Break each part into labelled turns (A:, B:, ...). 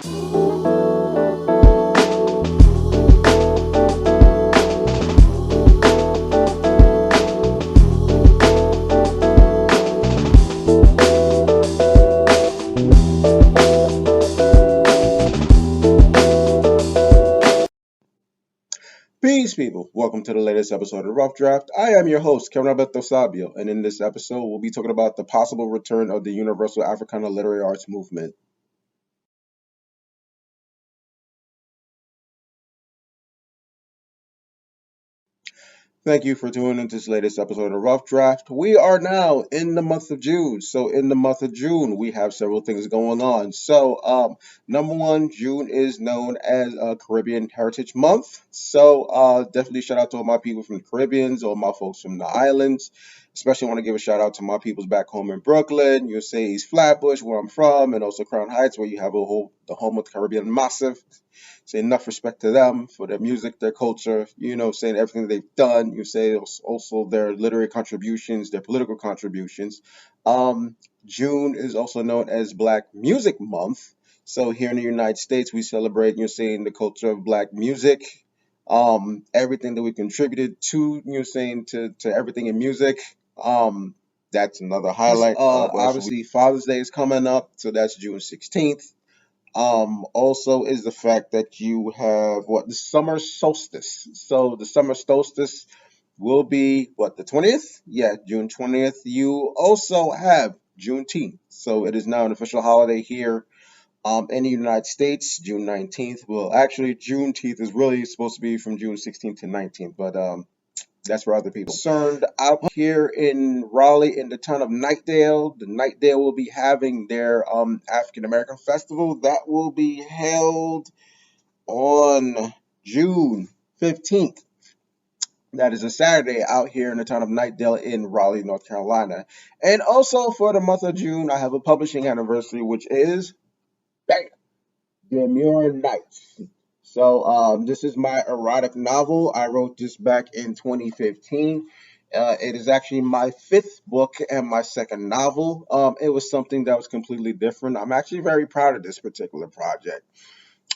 A: Peace, people. Welcome to the latest episode of Rough Draft. I am your host, Kevin Alberto Sabio, and in this episode, we'll be talking about the possible return of the Universal Africana Literary Arts Movement. Thank you for tuning into this latest episode of Rough Draft. We are now in the month of June. So, in the month of June, we have several things going on. Number one, June is known as Caribbean Heritage Month. Definitely shout out to all my people from the Caribbeans, all my folks from the islands. Especially want to give a shout out to my peoples back home in Brooklyn. You'll say East Flatbush, where I'm from, and also Crown Heights, where you have the home of the Caribbean Massive. Say enough respect to them for their music, their culture, saying everything they've done. You say also their literary contributions, their political contributions. June is also known as Black Music Month. So here in the United States, we celebrate, you're saying, the culture of Black music, everything that we contributed to, you're saying, to everything in music. That's another highlight. Obviously, Father's Day is coming up, so that's June 16th. Also is the fact that you have the summer solstice. So the summer solstice will be the 20th? Yeah, June 20th. You also have Juneteenth. So it is now an official holiday here in the United States, June 19th. Well, actually, Juneteenth is really supposed to be from June 16th to 19th, but that's for other people. Concerned out here in Raleigh in the town of Knightdale. The Knightdale will be having their African American Festival. That will be held on June 15th. That is a Saturday out here in the town of Knightdale in Raleigh, North Carolina. And also for the month of June, I have a publishing anniversary, which is bang, Demure Nights. This is my erotic novel. I wrote this back in 2015. It is actually my fifth book and my second novel. It was something that was completely different. I'm actually very proud of this particular project.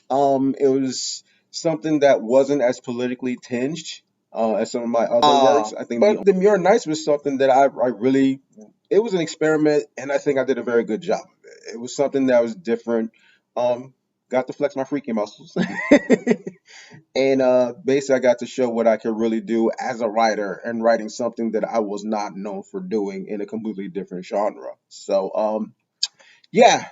A: It was something that wasn't as politically tinged as some of my other works. I think, but Demure Nights was something that I really. It was an experiment, and I think I did a very good job of it. It was something that was different. Got to flex my freaky muscles. And basically, I got to show what I could really do as a writer and writing something that I was not known for doing in a completely different genre. Yeah,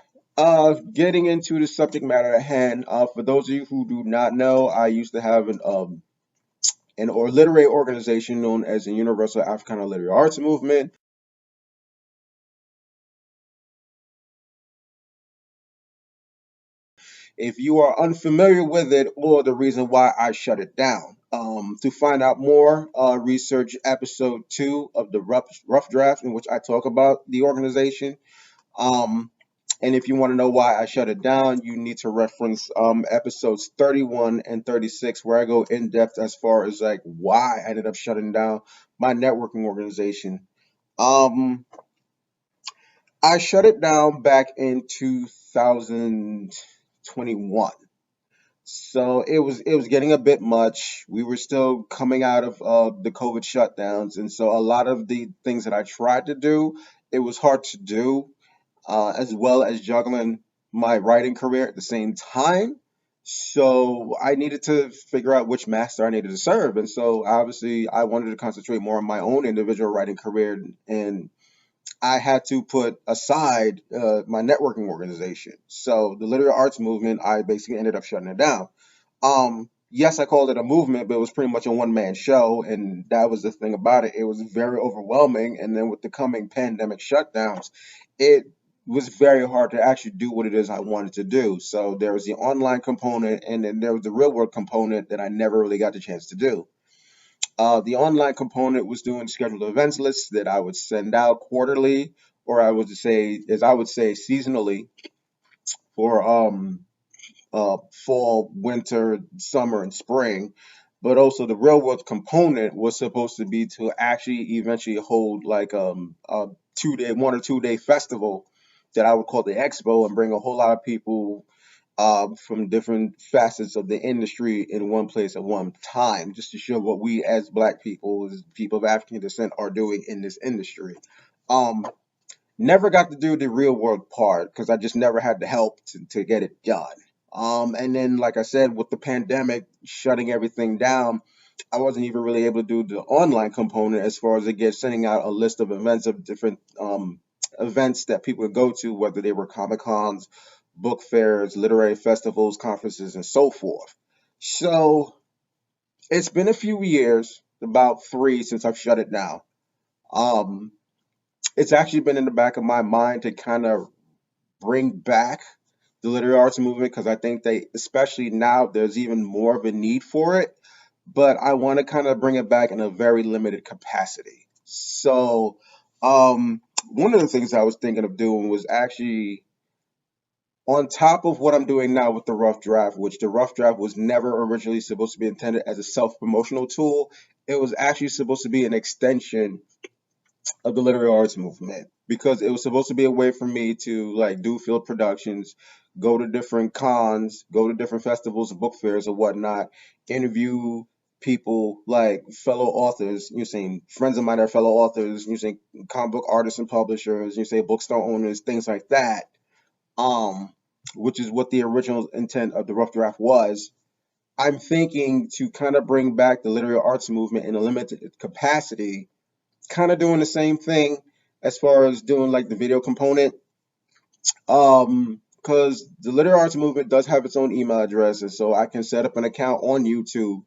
A: getting into the subject matter at hand. For those of you who do not know, I used to have an or literary organization known as the Universal Africana Literary Arts Movement. If you are unfamiliar with it or the reason why I shut it down, to find out more, research episode 2 of the Rough Draft, in which I talk about the organization. Um, and if you want to know why I shut it down, you need to reference episodes 31 and 36, where I go in depth as far as like why I ended up shutting down my networking organization. Um, I shut it down back in 2021. So it was getting a bit much. We were still coming out of the COVID shutdowns, and so a lot of the things that I tried to do, it was hard to do, as well as juggling my writing career at the same time. So I needed to figure out which master I needed to serve, and so obviously I wanted to concentrate more on my own individual writing career, and I had to put aside my networking organization. So the literary arts movement, I basically ended up shutting it down. Yes, I called it a movement, but it was pretty much a one man show, and that was the thing about it. It was very overwhelming, and then with the coming pandemic shutdowns, it was very hard to actually do what it is I wanted to do. So there was the online component, and then there was the real world component that I never really got the chance to do. The online component was doing scheduled events lists that I would send out quarterly, or I would say, seasonally for fall, winter, summer, and spring. But also the real world component was supposed to be to actually eventually hold like a 2 day, 1 or 2 day festival that I would call the expo and bring a whole lot of people from different facets of the industry in one place at one time, just to show what we as Black people, as people of African descent, are doing in this industry. Um, Never got to do the real world part because I just never had the help to get it done. And then, like I said, with the pandemic shutting everything down, I wasn't even really able to do the online component as far as sending out a list of events of different events that people would go to, whether they were Comic Cons, book fairs, literary festivals, conferences, and so forth. So it's been a few years, about 3 since I've shut it down. Um, it's actually been in the back of my mind to kind of bring back the literary arts movement because I think they, especially now, there's even more of a need for it. But I want to kind of bring it back in a very limited capacity. So, one of the things I was thinking of doing was actually on top of what I'm doing now with the rough draft, which the rough draft was never originally supposed to be intended as a self promotional tool. It was actually supposed to be an extension of the literary arts movement because it was supposed to be a way for me to like do field productions, go to different cons, go to different festivals, book fairs, or whatnot, interview people like fellow authors, you saying friends of mine that are fellow authors, you saying comic book artists and publishers, you say bookstore owners, things like that. Um, which is what the original intent of the rough draft was. I'm thinking to kind of bring back the literary arts movement in a limited capacity, kind of doing the same thing as far as doing like the video component. Because the literary arts movement does have its own email address, and so I can set up an account on YouTube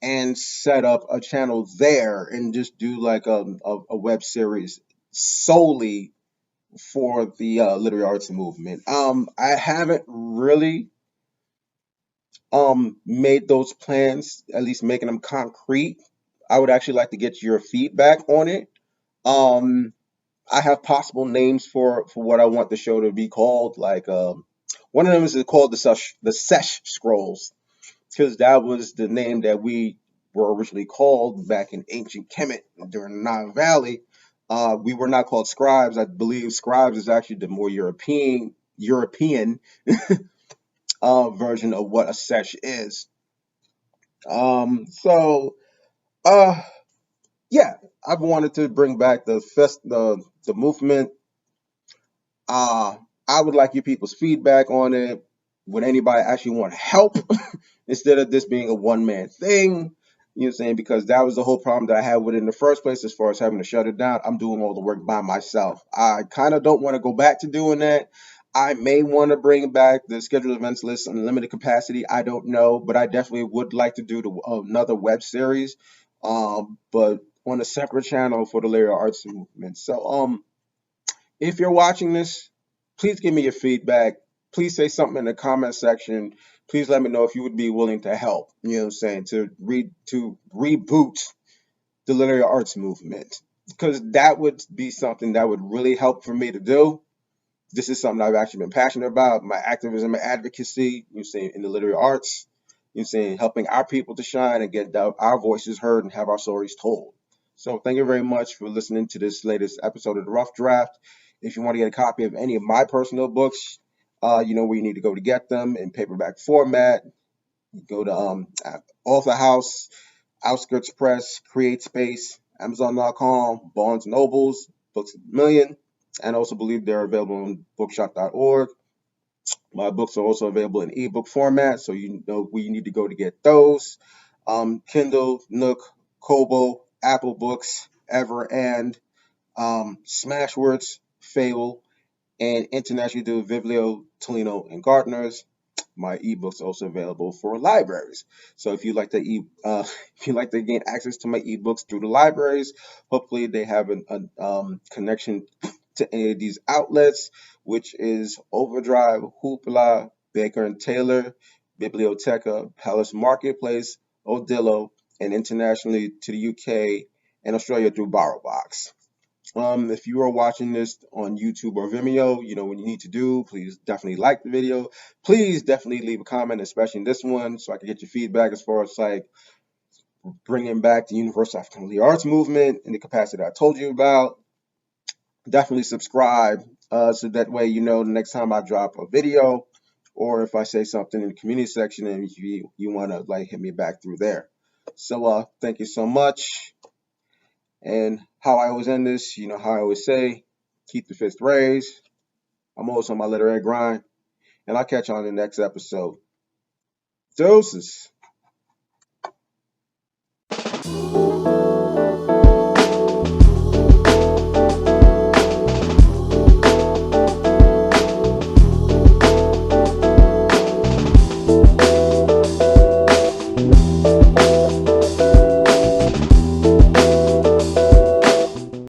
A: and set up a channel there and just do like a web series solely for the literary arts movement. I haven't really made those plans, at least making them concrete. I would actually like to get your feedback on it. Um, I have possible names for what I want the show to be called. Like one of them is called the Sesh Scrolls because that was the name that we were originally called back in ancient Kemet during the Nile Valley. We were not called scribes. I believe scribes is actually the more European version of what a sesh is. So uh, yeah, I've wanted to bring back the movement. Uh, I would like your people's feedback on it. Would anybody actually want help instead of this being a one man thing? You know what I'm saying? Because that was the whole problem that I had with it in the first place as far as having to shut it down. I'm doing all the work by myself. I kind of don't want to go back to doing that. I may want to bring back the scheduled events list in limited capacity. I don't know, but I definitely would like to do another web series, but on a separate channel for the Lyria Arts Movement. So, if you're watching this, please give me your feedback. Please say something in the comment section. Please let me know if you would be willing to help. You know what I'm saying? To reboot the literary arts movement because that would be something that would really help for me to do. This is something I've actually been passionate about. My activism and advocacy. You know, saying in the literary arts. You know, saying helping our people to shine and get our voices heard and have our stories told. So thank you very much for listening to this latest episode of the Rough Draft. If you want to get a copy of any of my personal books, you know where you need to go to get them in paperback format. You go to Author House, Outskirts Press, Create Space, Amazon.com, Barnes Nobles, Books a Million, and I also believe they're available on bookshop.org. My books are also available in ebook format, so you know where you need to go to get those. Kindle, Nook, Kobo, Apple Books, Ever, and Smashwords, Fable, and internationally do Viblio, Tolino, and Gardner's. My ebooks are also available for libraries. So if you like to if you like to gain access to my ebooks through the libraries, hopefully they have a connection to any of these outlets, which is Overdrive, Hoopla, Baker and Taylor, Biblioteca, Palace Marketplace, Odillo, and internationally to the UK and Australia through BorrowBox. If you are watching this on YouTube or Vimeo, you know what you need to do. Please definitely like the video. Please definitely leave a comment, especially in this one, so I can get your feedback as far as like bringing back the Universal African Literary Arts Movement in the capacity that I told you about. Definitely subscribe so that way you know the next time I drop a video. or if I say something in the community section and you want to like hit me back through there. So thank you so much. And how I always end this, you know how I always say, keep the fist raised. I'm always on my literary grind, and I'll catch you on the next episode. Doses.